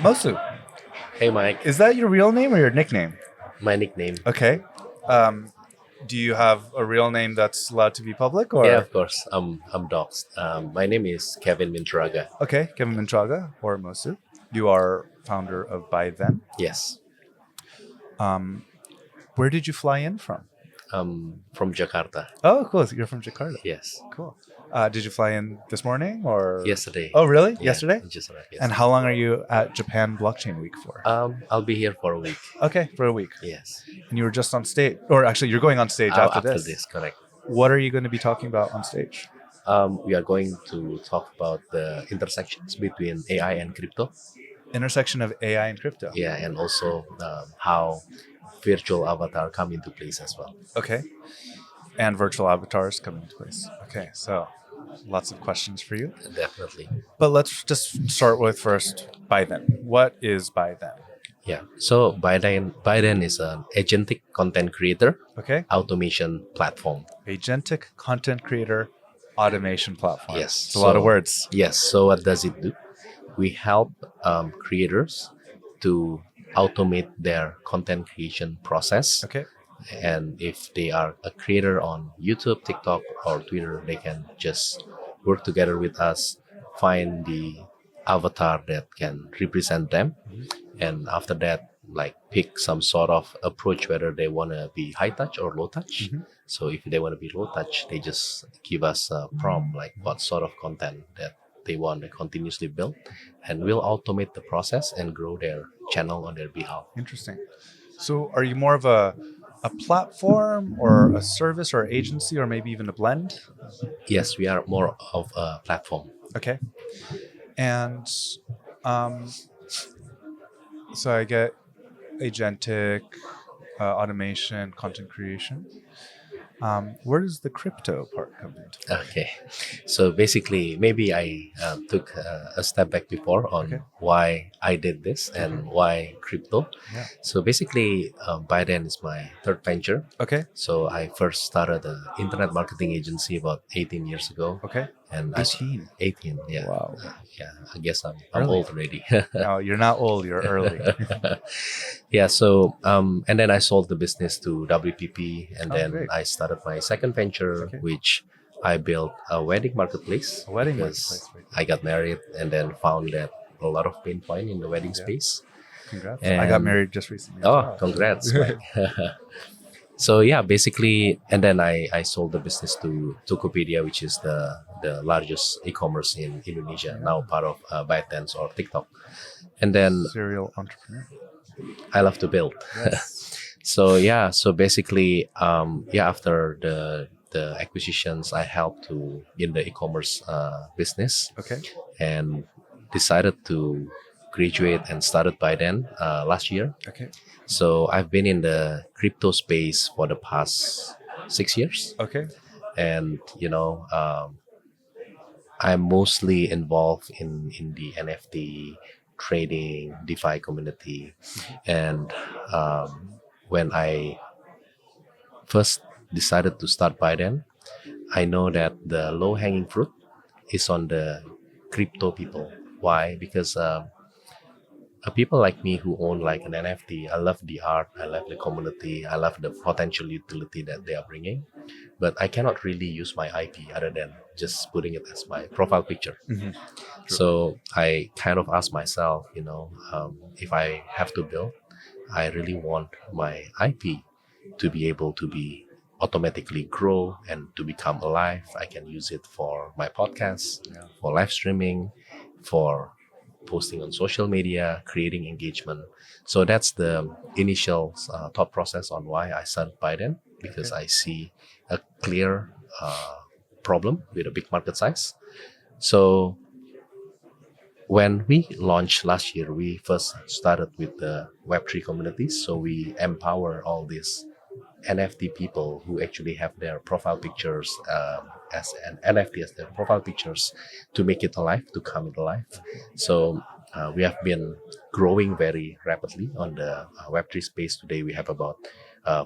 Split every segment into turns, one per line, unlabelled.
Mosu,
Hey, Mike.
is that your real name or your nickname?
My nickname.
Okay. Do you have a real name that's allowed to be public? Or
Yeah, of course. I'm doxed. My name is Kevin Mintraga.
Okay, Kevin Mintraga or Mosu. You are founder of bythen.
Yes.
Where did you fly in from?
From Jakarta.
Oh, cool. So you're from Jakarta.
Yes.
Cool. Did you fly in this morning or
Yesterday.
Oh, really?
Yeah,
Yesterday?
Just arrived
And
yesterday.
how long are you at Japan Blockchain Week for?
I'll be here for a week.
Okay, for a week.
Yes.
And you were just on stage, or actually, you're going on stage after this.
Correct.
What are you going to be talking about on stage?
We are going to talk about the intersections between AI and crypto.
Intersection of AI and crypto.
Yeah, and also how virtual avatar come into place as well.
Okay. And virtual avatars come into place. Okay, so lots of questions for you.
Definitely.
But let's just start with first bythen. What is bythen?
Yeah. So bythen is an agentic content creator
Okay.
automation platform.
Agentic content creator automation platform.
Yes.
It's a lot of words.
Yes. So what does it do? We help creators to automate their content creation process.
Okay.
And if they are a creator on YouTube, TikTok, or Twitter, they can just work together with us, find the avatar that can represent them. And after that, like pick some sort of approach, whether they want to be high touch or low touch. So if they want to be low touch, they just give us a prompt, like what sort of content that they want to continuously build. And we'll automate the process and grow their channel on their behalf.
Interesting. So are you more of a platform or a service or agency or maybe even a blend?
Yes, we are more of a platform.
Okay. And so I get agentic, automation, content creation. Where does the crypto part come into?
Okay, so basically, maybe I took a step back before on
Okay.
why I did this and why crypto.
Yeah.
So basically, bythen is my third venture.
Okay.
So I first started an internet marketing agency about 18 years ago.
Okay.
And
18.
18, yeah.
Wow.
Yeah, I guess I'm
Early.
old already.
No, you're not old. You're early.
Yeah, so and then I sold the business to WPP, and
Oh,
then
great.
I started my second venture,
Okay.
which I built a wedding marketplace.
A wedding
because
marketplace,
I got married and then found that a lot of pain point in the wedding
Yeah.
space.
Congrats.
And-
I got married just recently. as
Oh,
well.
congrats! Mike. So yeah, basically, and then I sold the business to Tokopedia, which is the largest e-commerce in Indonesia, now part of bythen or TikTok. And then
Serial entrepreneur.
I love to build.
Yes.
So yeah, so basically, after the acquisitions, I helped to in the e-commerce business
Okay.
and decided to graduate and started bythen last year.
Okay.
So I've been in the crypto space for the past 6 years,
Okay.
and I'm mostly involved in the NFT trading, DeFi community, and when I first decided to start bythen, I know that the low-hanging fruit is on the crypto people. Why? Because people like me who own like an NFT, I love the art, I love the community, I love the potential utility that they are bringing, but I cannot really use my IP other than just putting it as my profile picture.
Mhm.
So I kind of asked myself, if I have to build, I really want my IP to be able to be automatically grow and to become alive. I can use it for my podcast,
Yeah.
for live streaming, for posting on social media, creating engagement. So that's the initial thought process on why I started bythen, because I see a clear problem with a big market size. So when we launched last year, we first started with the Web3 communities. So we empower all these NFT people who actually have their profile pictures as an NFT as their profile pictures to make it alive, to come it alive. So we have been growing very rapidly on the Web3 space. Today we have about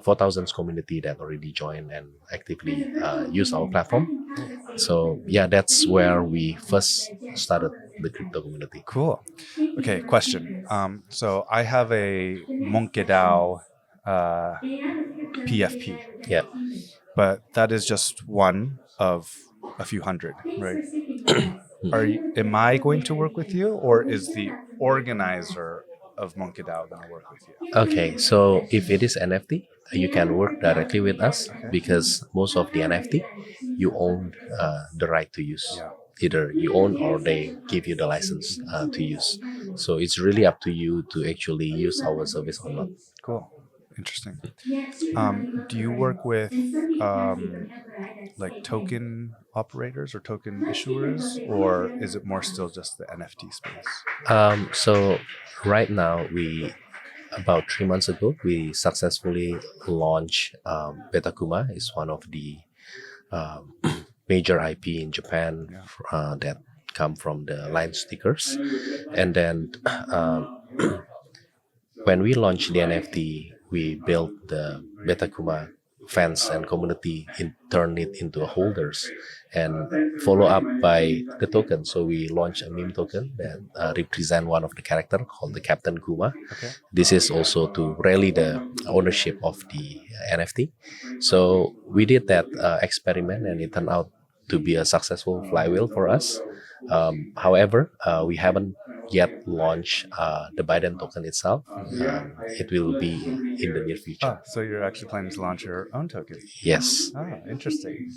4,000 community that already joined and actively use our platform. So yeah, that's where we first started the crypto community.
Cool. Okay, question. So I have a MonkeyDAO PFP,
Yeah.
but that is just one of a few hundred, right? Am I going to work with you, or is the organizer of MonkeyDAO going to work with you?
Okay, so if it is NFT, you can work directly with us because most of the NFT you own the right to use.
Yeah.
Either you own or they give you the license to use. So it's really up to you to actually use our service or not.
Cool. Interesting. Do you work with like token operators or token issuers, or is it more still just the NFT space?
So right now about 3 months ago, we successfully launched Betakkuma. Is one of the major IP in Japan that come from the line stickers. And then when we launched the NFT, we built the Betakkuma fans and community turn it into holders and follow up by the token. So we launched a meme token that represent one of the character called the Captain Kuma.
Okay.
This is also to rally the ownership of the NFT. So we did that experiment and it turned out to be a successful flywheel for us. However, we haven't yet launched the bythen token itself. It will be in the near future.
So you're actually planning to launch your own token?
Yes.
Interesting.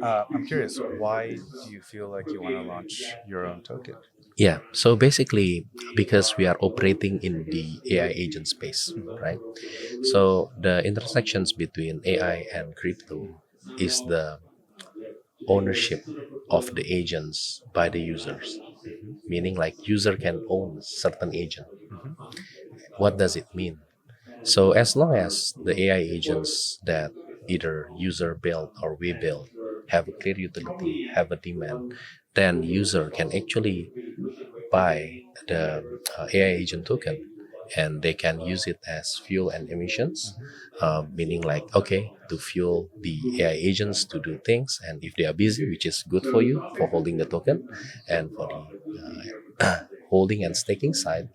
I'm curious, why do you feel like you want to launch your own token?
Yeah, so basically, because we are operating in the AI agent space, right? So the intersections between AI and crypto is the ownership of the agents by the users, meaning like user can own certain agent. What does it mean? So as long as the AI agents that either user build or we build have a clear utility, have a demand, then user can actually buy the AI agent token and they can use it as fuel and emissions, meaning like, okay, to fuel the AI agents to do things, and if they are busy, which is good for you for holding the token, and for the holding and staking side,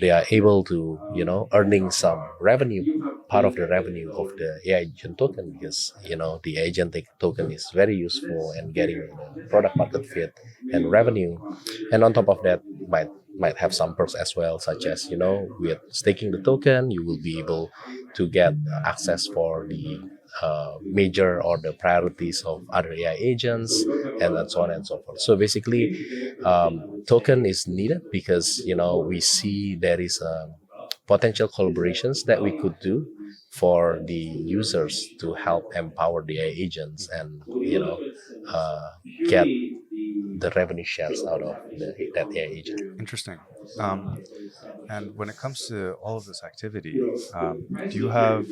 they are able to, earning some revenue, part of the revenue of the AI agent token, because, the agent token is very useful and getting product market fit and revenue. And on top of that, might have some perks as well, such as, with staking the token, you will be able to get access for the major or the priorities of other AI agents, and so on and so forth. So basically, token is needed because, we see there is potential collaborations that we could do for the users to help empower the AI agents and, get the revenue shares out of that AI agent.
Interesting. And when it comes to all of this activity, do you have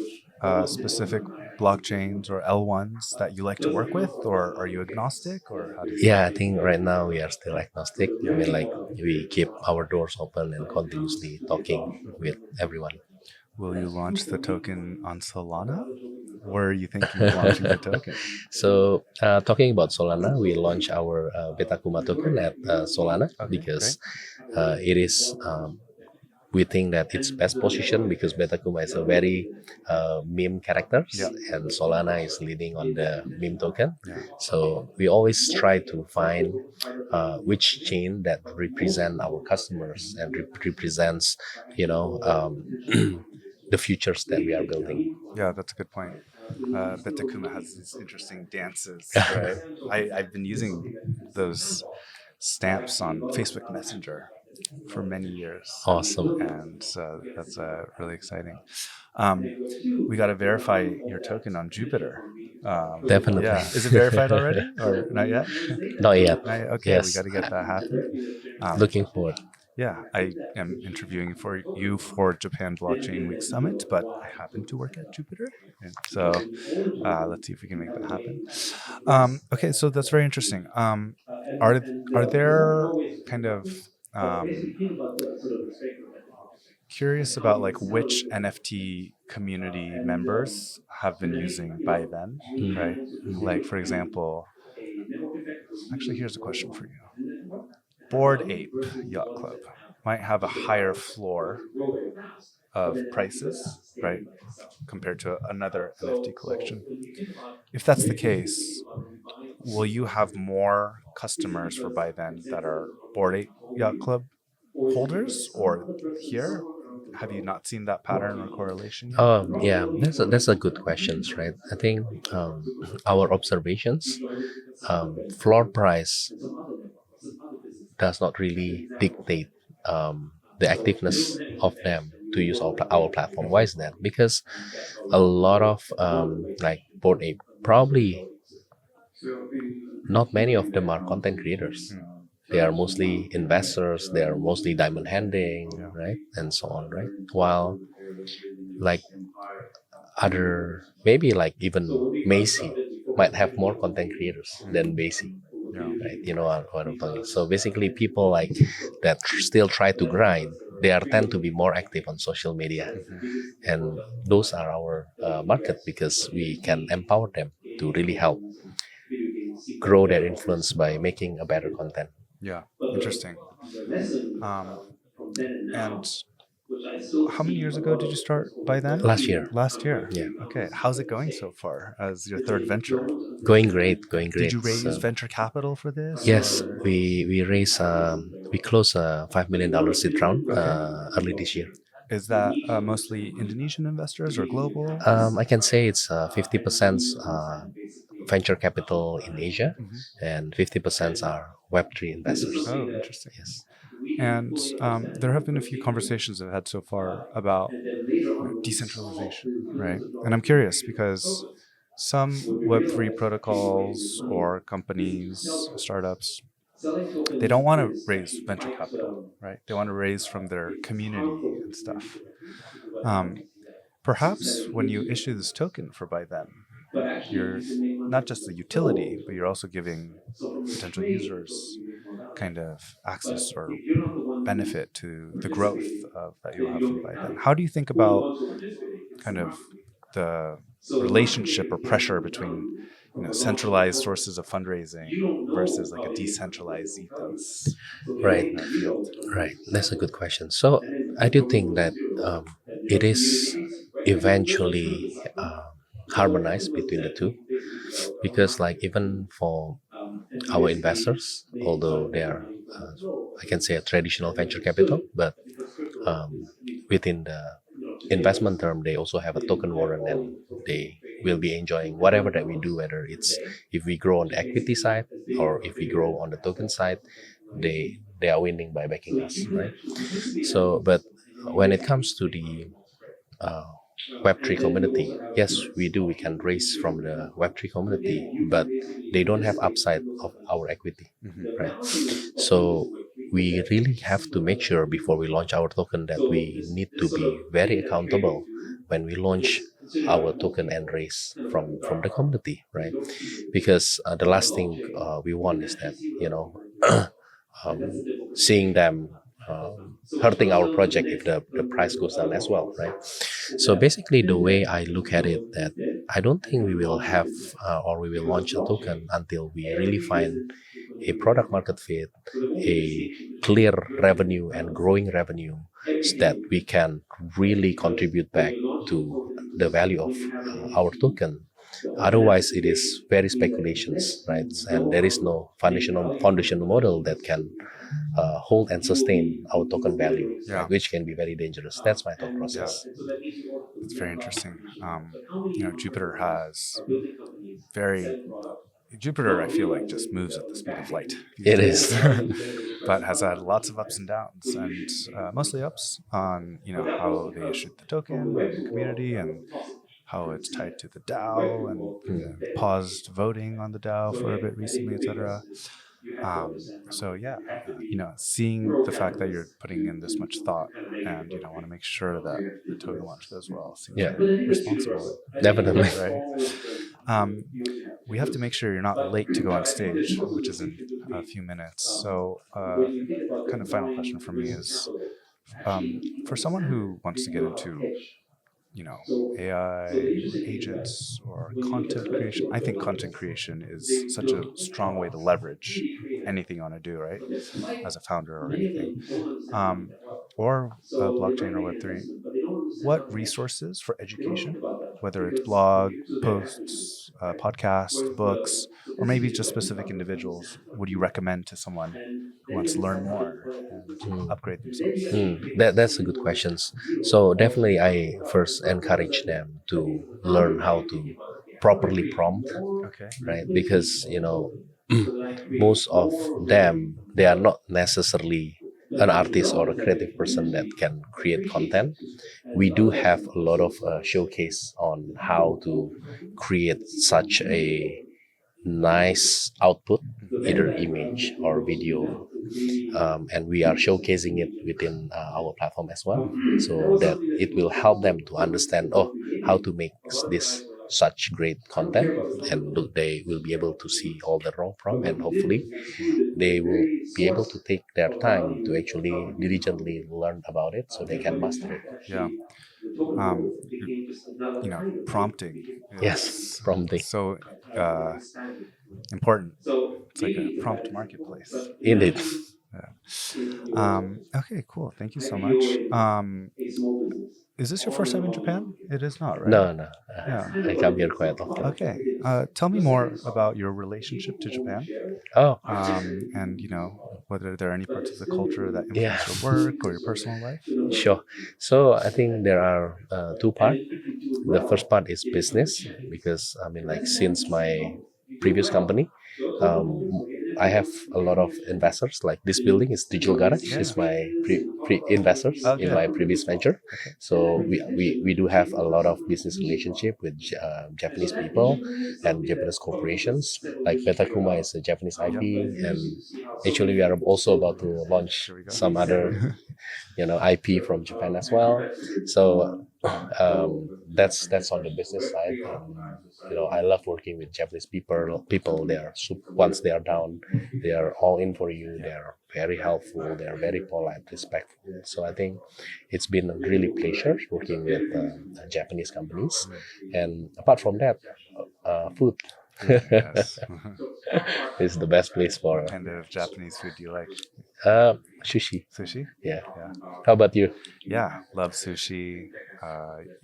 specific blockchains or L1s that you like to work with, or are you agnostic, or how do you?
Yeah, I think right now we are still agnostic. I mean, like, we keep our doors open and continuously talking with everyone.
Will you launch the token on Solana? Where are you thinking of launching the token?
So, talking about Solana, we launched our Betakkuma token at Solana because it is, we think that it's best positioned because Betakkuma is a very meme characters, and Solana is leading on the meme token. So we always try to find which chain that represent our customers and represents, the futures that we are building.
Yeah, that's a good point. Betakkuma has these interesting dances, right? I've been using those stamps on Facebook Messenger for many years.
Awesome.
And so that's really exciting. We got to verify your token on Jupiter.
Definitely.
Yeah. Is it verified already or not yet?
Not yet.
Okay, yes. We got to get that happen.
Looking forward.
Yeah, I am interviewing for you for Japan Blockchain Week Summit, but I happen to work at Jupiter, and so let's see if we can make that happen. Okay, so that's very interesting. Are there kind of curious about like which NFT community members have been using bythen, right? Like, for example, actually, here's a question for you. Bored Ape Yacht Club might have a higher floor of prices, right, compared to another NFT collection. If that's the case, will you have more customers for bythen that are Bored Ape Yacht Club holders, or here? Have you not seen that pattern or correlation yet?
Yeah, that's a good question, right? I think our observations, floor price does not really dictate the activeness of them to use our platform. Why is that? Because a lot of like Bored Ape, probably not many of them are content creators. They are mostly investors. They are mostly diamond handing, right, and so on, right. While like other, maybe like even Macy might have more content creators than Macy. Right, you know what I'm talking. So basically, people like that still try to grind. They are tend to be more active on social media, and those are our market because we can empower them to really help grow their influence by making a better content.
Yeah, interesting. And how many years ago did you start bythen?
Last year.
Last year.
Yeah.
Okay. How's it going so far as your third venture?
Going great.
Did you raise venture capital for this?
Yes,
or?
we raised we closed a $5 million seed round early this year.
Is that mostly Indonesian investors or global?
I can say it's 50% venture capital in Asia, and 50% are Web3 investors.
Oh, interesting.
Yes.
And there have been a few conversations I've had so far about decentralization, right? And I'm curious because some Web3 protocols or companies, startups, they don't want to raise venture capital, right? They want to raise from their community and stuff. Perhaps when you issue this token for bythen, you're not just the utility, but you're also giving potential users kind of access or benefit to the growth that you'll have from bythen. How do you think about kind of the relationship or pressure between centralized sources of fundraising versus like a decentralized ethos?
Right. Right. That's a good question. So I do think that it is eventually harmonized between the two, because like even for our investors, although they are I can say a traditional venture capital, but within the investment term they also have a token warrant, and they will be enjoying whatever that we do, whether it's if we grow on the equity side or if we grow on the token side, they are winning by backing us, right? So but when it comes to the Web3 community, yes, we can raise from the Web3 community, but they don't have upside of our equity, right? So we really have to make sure before we launch our token that we need to be very accountable when we launch our token and raise from the community, right? Because the last thing we want is that seeing them hurting our project if the price goes down as well, right? So basically the way I look at it, that I don't think we will have or we will launch a token until we really find a product market fit, a clear revenue and growing revenue, so that we can really contribute back to the value of our token. Otherwise, it is very speculations, right? And there is no foundational model that can hold and sustain our token value, right? Which can be very dangerous. That's my thought process.
Yeah. It's very interesting. Jupiter has Jupiter, I feel like, just moves at the speed of light.
It is.
But has had lots of ups and downs, and mostly ups on, how they issued the token and the community, and how it's tied to the DAO, and paused voting on the DAO for a bit recently, etc. So yeah, seeing the fact that you're putting in this much thought and want to make sure that the token launch goes well seems very responsible.
Definitely.
Right. We have to make sure you're not late to go on stage, which is in a few minutes. So kind of final question for me is, for someone who wants to get into AI agents or content creation. I think content creation is such a strong way to leverage anything you want to do, right? As a founder or anything. Or blockchain or Web3. What resources for education, whether it's blog, posts, podcasts, books, or maybe just specific individuals, would you recommend to someone who wants to learn more and upgrade themselves?
That's a good question. So definitely I first encourage them to learn how to properly prompt,
Okay.
right? Because, most of them, they are not necessarily an artist or a creative person that can create content. We do have a lot of showcase on how to create such a nice output, either image or video, and we are showcasing it within our platform as well, so that it will help them to understand how to make this such great content, and they will be able to see all the raw prompt, and hopefully they will be able to take their time to actually diligently learn about it so they can master it.
Yeah. Prompting.
Yes, prompting.
So important. It's like a prompt marketplace.
Indeed.
Yeah. Okay, cool. Thank you so much. Is this your first time in Japan? It is not, right?
No.
Yeah.
I come here quite often.
Okay. Tell me more about your relationship to Japan.
Oh,
And whether there are any parts of the culture that influence your work or your personal life.
sure. So I think there are two parts. The first part is business, because since my previous company, I have a lot of investors. Like this building is Digital Garage, is my investors in my previous venture.
Okay.
So we do have a lot of business relationship with Japanese people and Japanese corporations. Like Betakkuma is a Japanese IP, and actually we are also about to launch
There we go.
some other IP from Japan as well. So that's on the business side. I love working with Japanese people. They are once they are down, they are all in for you. They are very helpful. They are very polite, respectful. So I think it's been a really pleasure working with Japanese companies. And apart from that, food.
Yes.
Is the best place for
What kind of Japanese food do you like?
sushi.
Sushi?
Yeah.
Yeah.
How about you?
Yeah. Love sushi,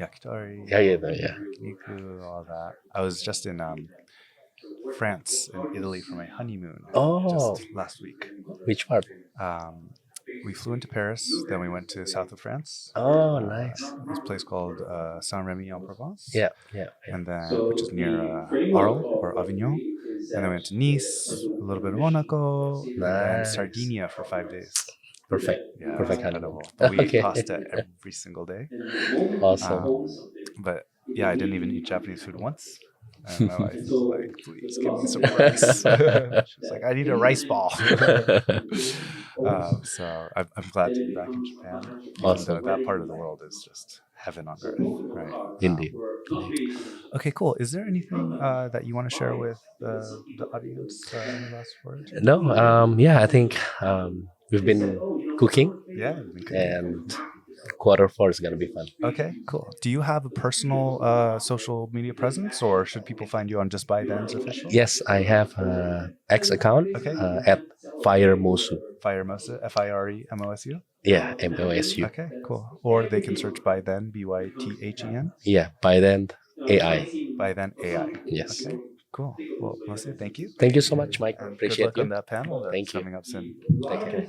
yakitori,
Yeah.
niku, all that. I was just in France and Italy for my honeymoon
Oh,
just last week.
which part?
We flew into Paris, then we went to south of France.
Oh, nice.
This place called Saint-Rémy-en-Provence.
Yeah.
And then, which is near Arles or Avignon. And then we went to Nice, a little bit of Monaco, and
Nice.
Sardinia for 5 days.
Perfect.
Yeah,
Perfect
it was
honeymoon.
incredible. But we ate
Okay.
pasta every single day.
Awesome.
But yeah, I didn't even eat Japanese food once. And my wife was like, please give me some rice. She's like, I need a rice ball. So I'm glad to be back in Japan.
Awesome.
And that part of the world is just heaven on earth, right?
Indeed.
Okay, cool. Is there anything that you want to share with the audience? Any last word?
No, I think we've been cooking,
Yeah. you've been cooking.
and Q4 is going to be fun.
Okay, cool. Do you have a personal social media presence, or should people find you on just bythen's official?
Yes, I have an X account
Okay.
at Fire Mosu.
Fire Mosu, FIREMOSU.
Yeah, MOSU.
Okay, cool. Or they can search bythen, BYTHEN,
Yeah, bythen AI.
bythen AI.
Yes.
Okay, cool. Well, Mosu, thank you.
Thank you so much, Mike.
And
Appreciate
good luck
you.
on that panel that's
Thank you.
coming up soon.
Thank you.